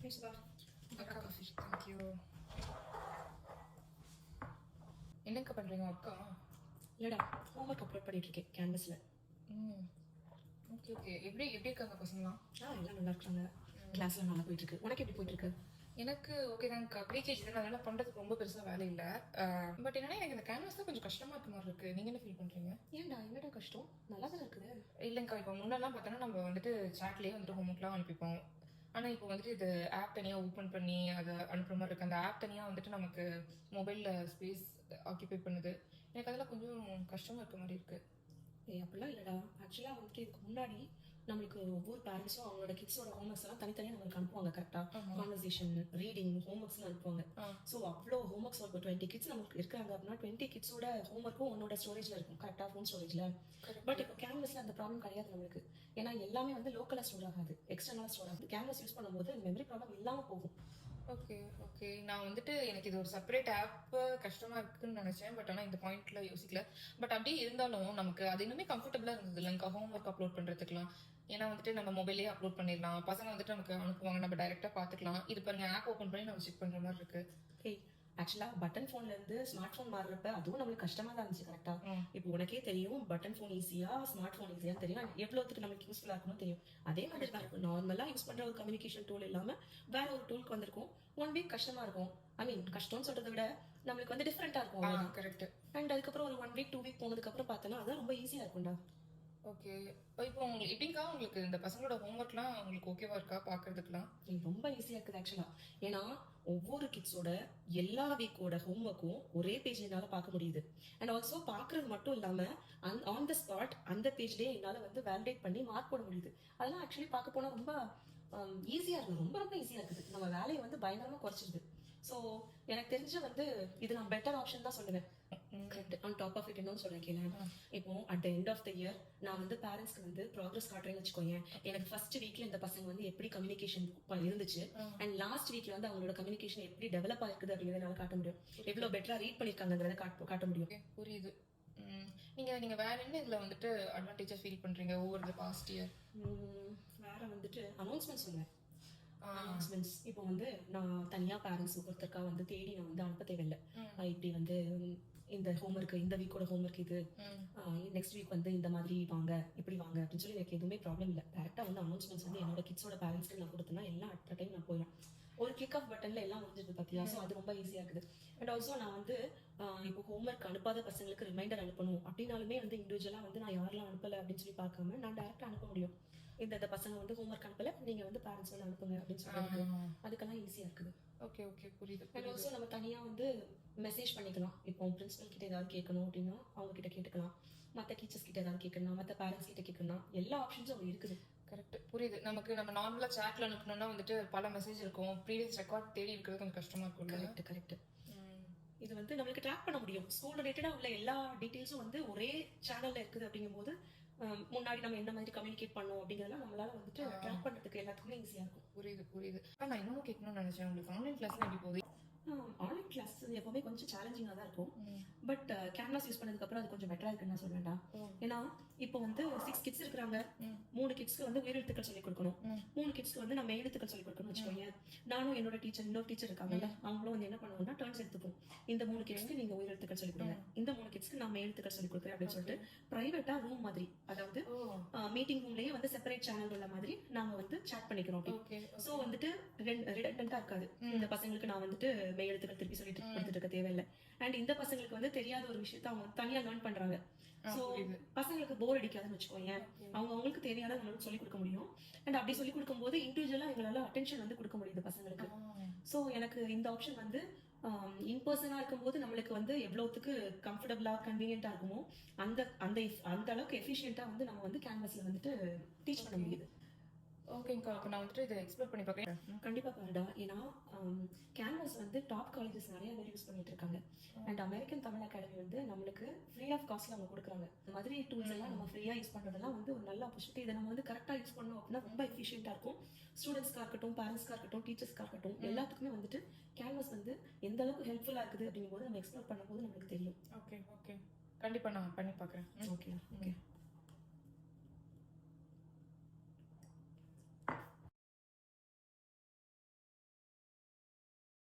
Thanks a lot. அக்கா coffee thank you. என்னக்கா பண்ணுறீங்க அக்கா? இல்லைடா, ஹோம்ஒர்க் அப்லோட் பண்ணிட்டு இருக்கேன் கேன்வஸில். ம் ஓகே ஓகே. எப்படி எப்படி இருக்காங்க பசங்களாம்? எல்லாம் நல்லா இருக்காங்க. கிளாஸ்லாம் நல்லா போயிட்டு இருக்கு. உனக்கு எப்படி போயிட்டு இருக்கு? எனக்கு ஓகே தான்க்கா. ப்ரீகேஜி தான், அதனால பண்ணுறதுக்கு ரொம்ப பெருசாக வேலை இல்லை. பட் என்னன்னா எனக்கு இந்த கேன்வாஸ் தான் கொஞ்சம் கஷ்டமாக இருக்க மாதிரி இருக்குது. நீங்கள் என்ன ஃபீல் பண்ணுறீங்க? ஏன்டா என்னடா கஷ்டம்? நல்லா தானே இருக்குது. இல்லைங்கக்கா, இப்போ முன்னெல்லாம் பார்த்தோன்னா நம்ம வந்துட்டு சாட்லேயே வந்துட்டு ஹோம்ஒர்க்லாம் அனுப்பிப்போம். ஆனால் இப்போ வந்துட்டு இது ஆப் தனியாக ஓப்பன் பண்ணி அதை அனுப்புகிற மாதிரி இருக்குது. அந்த ஆப் தனியாக வந்துட்டு நமக்கு மொபைலில் ஸ்பேஸ் ஆக்கியபை பண்ணுது. எனக்கு அதெல்லாம் கொஞ்சம் கஷ்டமாக இருக்க மாதிரி இருக்குது. அப்படிலாம் இல்லைடா. ஆக்சுவலாக வந்துட்டு இதுக்கு முன்னாடி நம்மளுக்கு ஒவ்வொரு பேரண்ட்ஸும் அவங்களோட கிட்ஸோட ஹோம்ஒர்க்ஸ் எல்லாம் தனித்தனியாக நம்மளுக்கு அனுப்புவாங்க. கரெக்டாக கான்வர்சேஷன், ரீடிங், ஹோம்ஒர்க்ஸ்லாம் அனுப்புவாங்க. ஸோ அவ்வளோ ஹோம்ஒர்க்ஸ் ஒரு 20 கிட்ஸ் நமக்கு இருக்காங்க அப்படின்னா 20 கிட்ஸோட ஹோம்ஒர்க்கும் உன்னோட ஸ்டோரேஜில் இருக்கும். கரெக்டாக ஃபோன் ஸ்டோரேஜில். பட் இப்போ கேன்வஸில் அந்த ப்ராப்ளம் கிடையாது நம்மளுக்கு. ஏன்னா எல்லாமே வந்து லோக்கலாக ஸ்டோர் ஆகாது, எக்ஸ்டர்னலாக ஸ்டோர் ஆகுது. கேன்வஸ் யூஸ் பண்ணும்போது மெமரி ப்ராப்ளம் இல்லாமல் போகும். Okay okay. நான் வந்துட்டு எனக்கு இது ஒரு செப்பரேட் ஆப் கஷ்டமாக இருக்குன்னு நினச்சேன். பட் ஆனால் இந்த பாயிண்ட்ல யோசிக்கல. பட் அப்படியே இருந்தாலும் நமக்கு அது இன்னுமே கம்ஃபர்டபுளாக இருந்தது இல்லைங்க ஹோம்ஒர்க் அப்லோட் பண்ணுறதுக்குலாம். ஏன்னா வந்துட்டு நம்ம மொபைலே அப்லோட் பண்ணிடலாம். பசங்க வந்துட்டு நமக்கு அனுப்புவாங்க, நம்ம டைரெக்டாக பார்த்துக்கலாம். இது பாருங்க, ஆப் ஓப்பன் பண்ணி நம்ம செக் பண்ணுற மாதிரி இருக்கு. ஆக்சுவலாக பட்டன் ஃபோன்லேருந்து ஸ்மார்ட் ஃபோன் மாறுறப்ப அதுவும் நம்மளுக்கு கஷ்டமாக தான் இருந்துச்சு. கரெக்டாக இப்போ உனக்கே தெரியும், பட்டன் ஃபோன் ஈஸியாக, ஸ்மார்ட் ஃபோன் ஈஸியாக தெரியும். எவ்வளோத்துக்கு நம்மளுக்கு யூஸ்ஃபுல்லாக இருக்கணும் தெரியும். அதே மாதிரி தான் இருக்கும். நார்மலாக யூஸ் பண்ணுற ஒரு கம்யூனிகேஷன் டூல் இல்லாமல் வேற ஒரு டூலுக்கு வந்திருக்கும். 1 வீக் கஷ்டமாக இருக்கும். ஐ மீன் கஷ்டம்னு சொல்றதை விட நம்மளுக்கு வந்து டிஃப்ரெண்ட்டாக இருக்கும். கரெக்ட். அண்ட் அதுக்கப்புறம் ஒரு 1 வீக் 2 வீக் போனதுக்கப்புறம் பார்த்தோன்னா அதான் ரொம்ப ஈஸியாக இருக்கும்டா. ஓகே. இப்போ உங்களுக்கு எப்படிங்கா உங்களுக்கு இந்த பசங்களோட ஹோம்ஒர்க்லாம் உங்களுக்கு ஓகேவா இருக்கா பார்க்கறதுக்குலாம்? ரொம்ப ஈஸியாக இருக்குது ஆக்சுவலாக. ஏன்னா ஒவ்வொரு கிட்ஸோட எல்லா வீக்கோட ஹோம்ஒர்க்கும் ஒரே பேஜ் என்னால் பார்க்க முடியுது. அண்ட் ஆல்சோ பார்க்குறது மட்டும் இல்லாமல் ஆன் த ஸ்பாட் அந்த பேஜ்லேயே என்னால் வந்து வேலிடேட் பண்ணி மார்க் போட முடியுது. அதெல்லாம் ஆக்சுவலி பார்க்க போனால் ரொம்ப ஈஸியாக இருக்குது. ரொம்ப ரொம்ப ஈஸியாக இருக்குது. நம்ம வேலையை வந்து பயங்கரமாக குறைச்சிடுது. ஸோ எனக்கு தெரிஞ்ச வந்து இது நான் பெட்டர் ஆப்ஷன் தான் சொல்லுவேன். ஆன் டாப் ஆஃப் இட் இன்னொன்று சொல்றேன் கேளு. இப்போ at the end of the year நான் வந்து பேரண்ட்ஸ்க்கு வந்து ப்ராக்ரஸ் காட்டுறேன்னு வச்சுக்கோங்க. எனக்கு ஃபர்ஸ்ட் வீக்ல இந்த பசங்க வந்து எப்படி கம்யூனிகேஷன் இருந்துச்சு அண்ட் லாஸ்ட் வீக்ல வந்து அவங்களோட கம்யூனிகேஷன் எப்படி டெவலப் ஆயிருக்குது அப்படிங்கிறத காட்ட முடியும். எவ்வளவு பெட்டரா ரீட் பண்ணிருக்காங்கிறத காட்ட முடியும். புரியுது. நீங்க வேற என்ன இதுல வந்துட்டு அட்வான்டேஜா ஃபீல் பண்றீங்க ஓவர் தி பாஸ்ட் இயர்? வேற வந்துட்டு அனௌன்ஸ்மெண்ட் சொல்லுவேன். அனௌன்ஸ்மெண்ட்ஸ் இப்போ வந்து நான் தனியாக பேரண்ட்ஸ் ஒருத்தருக்கா வந்து தேடி நான் வந்து அனுப்ப தேவையில்லை. இப்படி வந்து இந்த ஹோம்ஒர்க், இந்த வீக்கோட ஹோம்ஒர்க் இது, நெக்ஸ்ட் வீக் வந்து இந்த மாதிரி வாங்க, இப்படி வாங்க அப்படின்னு சொல்லி எனக்கு எதுவுமே ப்ராப்ளம் இல்லை. டேரெக்டாக வந்து அனௌன்ஸ்மெண்ட்ஸ் வந்து என்னோட கிட்ஸோட பேரண்ட்ஸ்க்கு நான் கொடுத்தேன்னா எல்லாம் அட் டைம் நான் போயிடலாம். ஒரு கிளிக் ஆஃப் பட்டன்ல எல்லாம் முடிஞ்சிருது பார்த்தியா. ஸோ அது ரொம்ப ஈஸியாக இருக்குது. அண்ட் ஆல்சோ நான் வந்து இப்போ ஹோம்ஒர்க் அனுப்பாத பசங்களுக்கு ரிமைண்டர் அனுப்பணும் அப்படின்னாலுமே வந்து இண்டிவிஜுவலாக வந்து நான் யாரெல்லாம் அனுப்பலை அப்படின்னு சொல்லி பார்க்காம நான் டேரெக்டாக அனுப்ப முடியும். இந்த பசங்க வந்து ஹோம்ஒர்க் அனுப்பல, நீங்க வந்து பேரண்ட்ஸ் வந்து அனுப்புங்க அப்படின்னு சொல்றாங்க. அதுக்கெல்லாம் ஈஸியா இருக்குது. ஓகே ஓகே புரியுது. அண்ட் ஆல்சோ நம்ம தனியா வந்து மெசேஜ் பண்ணிக்கலாம். இப்போ பிரின்சிபல் கிட்ட ஏதாவது கேட்கணும் அப்படின்னா அவங்க கிட்ட கேட்டுக்கலாம். மற்ற டீச்சர்ஸ் கிட்ட ஏதாவது கேட்கணும், மற்ற பேரண்ட்ஸ் கிட்ட கேட்கணும். எல்லா ஆப்ஷன்ஸும் அவங்க இருக்குது. கரெக்ட், புரியுது. நம்ம நார்மலா சாட்ல அனுப்பணும்னா வந்துட்டு பல மெசேஜ் இருக்கும். ப்ரீவியஸ் ரெக்கார்ட் தேடி இருக்கிறது கொஞ்சம் கஷ்டமா இருக்கும். கரெக்ட். இது வந்து நம்மளுக்கு ட்ராக் பண்ண முடியும். ஸ்கூல் ரிலேட்டடா உள்ள எல்லா டீட்டெயில்ஸும் வந்து ஒரே சேனல்ல இருக்குது. அப்படிங்கும்போது முன்னாடி நம்ம என்ன மாதிரி கம்யூனிகேட் பண்ணோம் அப்படிங்கிறதெல்லாம் நம்மளால வந்துட்டு ட்ராக் பண்றதுக்கு எல்லாத்துக்குமே ஈஸியா இருக்கும். புரியுது. நான் இன்னும் கேட்கணும்னு நினைச்சேன், உங்களுக்கு ஆன்லைன் கிளாஸ் எப்படி போகுது? ஆன்லைன் கிளாஸ் எப்பவுமே கொஞ்சம் சேலஞ்சிங்காக தான் இருக்கும். பட் கேன்வாஸ் யூஸ் பண்ணதுக்கு அப்புறம் அது கொஞ்சம் பெட்டரா இருக்குன்னு நான் சொல்வேன்டா. ஏன்னா இப்போ வந்து 6 கிட்ஸ் இருக்கிறாங்க. 3 கிட்ஸ்க்கு வந்து உயிரெழுத்துக்கள் சொல்லிக் கொடுக்கணும், 3 கிட்ஸ்க்கு வந்து நம்ம எழுத்துக்கள் சொல்லிக் கொடுக்கணும்னு வச்சுக்கோங்க. நானும் என்னோட டீச்சர், இன்னொரு டீச்சர் இருக்காங்கல்ல, அவங்களும் வந்து என்ன பண்ணுவோம்னா டர்ன்ஸ் எடுத்துப்போம். இந்த 3 கிட்ஸ்க்கு நீங்க உயிரெழுத்துக்கள் சொல்லிக் கொடுங்க, இந்த 3 கிட்ஸ்க்கு நம்ம எழுத்துக்கள் சொல்லிக் கொடுக்குறேன் அப்படின்னு சொல்லிட்டு பிரைவேட்டா ரூம் மாதிரி, அதாவது மீட்டிங் ரூம்லயே வந்து செப்பரேட் சேனல் உள்ள மாதிரி நாங்க வந்து சாட் பண்ணிக்கிறோம். சோ வந்துட்டு ரிடண்டன்டா இருக்காது. இந்த பசங்களுக்கு நான் வந்துட்டு மெய் எழுத்துக்கள் திருப்பி சொல்லிட்டு கொடுத்துட்டு இருக்க தேவையில்லை. அண்ட் இந்த பசங்களுக்கு வந்து தெரியாத ஒரு விஷயத்த அவங்க தனியா லேர்ன் பண்றாங்க. சோ பசங்களுக்கு போர் அடிக்காதுன்னு வச்சுக்கோங்க. அவங்களுக்கு தேவையான நம்மளுக்கு சொல்லிக் கொடுக்க முடியும். அண்ட் அப்படி சொல்லிக் கொடுக்கும் போது இண்டிவிஜுவலா எங்களால அட்டென்ஷன் வந்து கொடுக்க முடியுது பசங்களுக்கு. சோ எனக்கு இந்த ஆப்ஷன் வந்து இன்பர்சனா இருக்கும்போது நம்மளுக்கு வந்து எவ்வளவுக்கு கம்ஃபர்டபுளா கன்வீனியன்டா இருக்குமோ அந்த அளவுக்கு எஃபிஷியன்ட்டா வந்து நம்ம வந்து கேன்வாஸ்ல வந்துட்டு டீச் பண்ண முடியுது. ஓகேங்கா, அப்போ நான் வந்துட்டு இதை எக்ஸ்ப்ளோர் பண்ணி பார்க்குறேன். கண்டிப்பாக பாருடா. ஏன்னா கேன்வாஸ் வந்து டாப் காலேஜஸ் நிறைய பேர் யூஸ் பண்ணிட்டு இருக்காங்க. அண்ட் அமெரிக்கன் தமிழ் அகாடமி வந்து நம்மளுக்கு ஃப்ரீ ஆஃப் காஸ்ட்ல அவங்க கொடுக்குறாங்க. இந்த மாதிரி டூல்ஸ் எல்லாம் நம்ம ஃப்ரீயாக யூஸ் பண்ணுறதெல்லாம் வந்து ஒரு நல்ல ஆப்பர்ச்சுனிட்டி. இதை நம்ம வந்து கரெக்டாக யூஸ் பண்ணோம் அப்படின்னா ரொம்ப எஃபிஷியன்ட்டாக இருக்கும். ஸ்டூடெண்ட்ஸ்க்காக இருக்கட்டும், பேரண்ட்ஸ்க்காக இருக்கட்டும், டீச்சர்ஸ்க்காக இருக்கட்டும், எல்லாத்துக்குமே வந்துட்டு கேன்வாஸ் வந்து எந்த அளவுக்கு ஹெல்ப்ஃபுல்லாக இருக்குது அப்படிங்கும்போது நம்ம எக்ஸ்ப்ளோர் பண்ணும்போது நம்மளுக்கு தெரியும். ஓகே கண்டிப்பாக நான் பண்ணி பார்க்குறேன். ஓகே.